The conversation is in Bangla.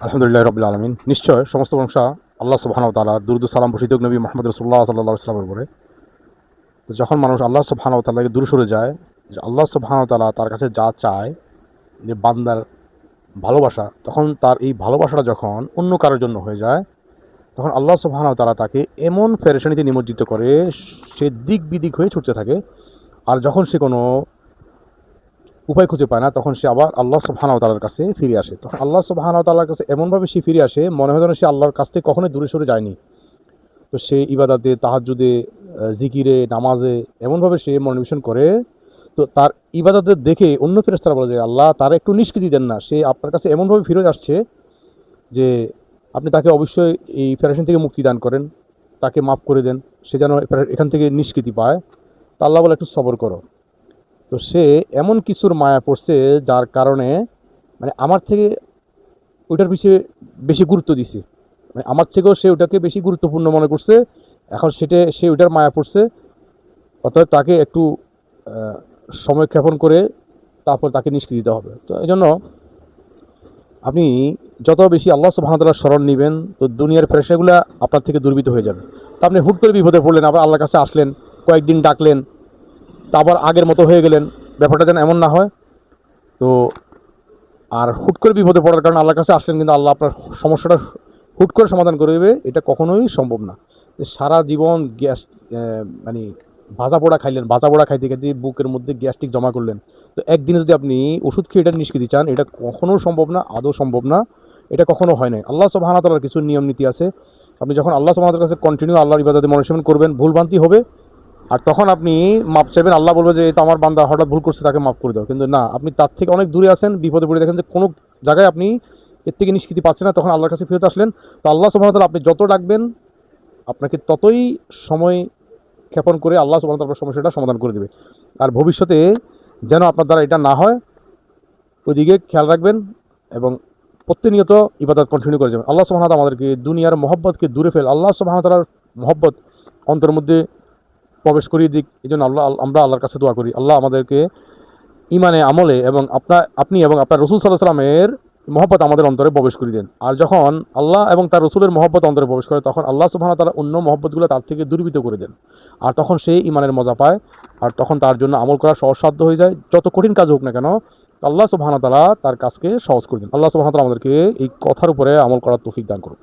আলহামদুলিল্লাহ রাব্বিল আলামিন। নিশ্চয় সমস্ত প্রশংসা আল্লাহ সুবহানাহু ওয়া তাআলা, দুরূদ ও সালাম বর্ষিত নবী মুহাম্মদ রাসূলুল্লাহ সাল্লাল্লাহু আলাইহি ওয়াসাল্লামের উপরে। তো যখন মানুষ আল্লাহ সুবহানাহু ওয়া তাআলাকে দূরে সরে যায়, যে আল্লাহ সুবহানাহু ওয়া তাআলা তার কাছে যা চায়, যে বান্দার ভালোবাসা, তখন তার এই ভালোবাসাটা যখন অন্য কারোর জন্য হয়ে যায়, তখন আল্লাহ সুবহানাহু ওয়া তাআলা তাকে এমন পেরেশানিতে নিমজ্জিত করে, সে দিক বিদিক হয়ে ছুটতে থাকে। আর যখন সে কোনো উপায় খুঁজে পায় না, তখন সে আবার আল্লাহ সুবহানাহু ওয়া তাআলার কাছে ফিরে আসে। তখন আল্লাহ সুবহানাহু ওয়া তাআলার কাছে এমনভাবে সে ফিরে আসে, মনে হয় যেন সে আল্লাহর কাছ থেকে কখনোই দূরে সরে যায়নি। তো সে ইবাদতে, তাহাজ্জুদে, জিকিরে, নামাজে এমনভাবে সে মনোনিবেশন করে, তো তার ইবাদতের দেখে অন্য ফেরেশতারা বলে যে, আল্লাহ তার একটু নিষ্কৃতি দেন না, সে আপনার কাছে এমনভাবে ফিরে আসছে যে আপনি তাকে অবশ্যই এই পেরেশানি থেকে মুক্তি দান করেন, তাকে মাফ করে দেন, সে যেন এখান থেকে নিষ্কৃতি পায়। তা আল্লাহ বলে, একটু সবর করো। তো সে এমন কিছুর মায়া পড়ছে, যার কারণে মানে আমার থেকে ওইটার পিছিয়ে বেশি গুরুত্ব দিছে, মানে আমার থেকেও সে ওটাকে বেশি গুরুত্বপূর্ণ মনে করছে। এখন সে ওইটার মায়া পড়ছে, অতএব তাকে একটু আহ, সময় ক্ষেপণ করে তারপর তাকে নিষ্কৃতি দিতে হবে। তো এই জন্য আপনি যত বেশি আল্লাহ সুবহানাহু ওয়া তাআলার স্মরণ নেবেন, তো দুনিয়ার পেরেশানিগুলো আপনার থেকে দূরীভূত হয়ে যাবে। তো আপনি হুট করে বিপদে পড়লেন, আবার আল্লাহর কাছে আসলেন, কয়েকদিন ডাকলেন, তা আবার আগের মতো হয়ে গেলেন, ব্যাপারটা যেন এমন না হয়। তো আর হুট করে বিপদে পড়ার কারণে আল্লাহর কাছে আসলেন, কিন্তু আল্লাহ আপনার সমস্যাটা হুট করে সমাধান করে দেবে, এটা কখনোই সম্ভব না। যে সারা জীবন গ্যাস, মানে ভাজা পোড়া খাইলেন, ভাজা পোড়া খাইতে খাইতে বুকের মধ্যে গ্যাস্ট্রিক জমা করলেন, তো একদিনে যদি আপনি ওষুধ খেয়ে এটা নিষ্কৃতি চান, এটা কখনো সম্ভব না, আদৌ সম্ভব না। এটা কখনো হয় নাই। আল্লাহ সুবহানাহু ওয়া তাআলার কিছু নিয়ম নীতি আছে। আপনি যখন আল্লাহ সুবহানাহু ওয়া তাআলার কাছে কন্টিনিউ আল্লাহর ইবাদতে মনোনিবেশ করবেন, ভুলভ্রান্তি হবে, আর তখন আপনি মাপ চাইবেন, আল্লাহ বলবে যে এটা আমার বান্দা হঠাৎ ভুল করছে, তাকে মাফ করে দাও। কিন্তু না, আপনি তার থেকে অনেক দূরে আছেন, বিপদে পড়ে দেখেন যে কোনো জায়গায় আপনি এর থেকে নিষ্কৃতি পাচ্ছেন না, তখন আল্লাহর কাছে ফেরত আসলেন। তো আল্লাহ সুবহানাহু ওয়া তাআলা আপনি যত ডাকবেন, আপনাকে ততই সময় ক্ষেপণ করে আল্লাহ সুবহানাহু ওয়া তাআলা আপনার সমস্যাটা সমাধান করে দেবে। আর ভবিষ্যতে যেন আপনার দ্বারা এটা না হয়, ওইদিকে খেয়াল রাখবেন এবং প্রতিনিয়ত ইবাদত কন্টিনিউ করে যাবেন। আল্লাহ সুবহানাহু ওয়া তাআলা আমাদেরকে দুনিয়ার মহব্বতকে দূরে ফেল, আল্লাহ সুবহানাহু ওয়া তাআলার মহব্বত অন্তরের মধ্যে প্রবেশ করিয়ে দিক। এই জন্য আমরা আল্লাহর কাছে দোয়া করি, আল্লাহ আমাদেরকে ইমানে, আমলে এবং আপনি এবং আপনার রসুল সাল্লাল্লাহু আলাইহি ওয়াসাল্লামের মহব্বত আমাদের অন্তরে প্রবেশ করে দেন। আর যখন আল্লাহ এবং তার রসুলের মহব্বত অন্তরে প্রবেশ করে, তখন আল্লাহ সুবহানাহু ওয়া তাআলা অন্য মহব্বতগুলো তার থেকে দূরীভূত করে দেন। আর তখন সে ইমানের মজা পায়, আর তখন তার জন্য আমল করা সহজসাধ্য হয়ে যায়। যত কঠিন কাজ হোক না কেন, আল্লাহ সুবহানাহু ওয়া তাআলা তার কাজকে সহজ করে দেন। আল্লাহ সুবহানাহু ওয়া তাআলা আমাদেরকে এই কথার উপরে আমল করার তৌফিক দান করুন।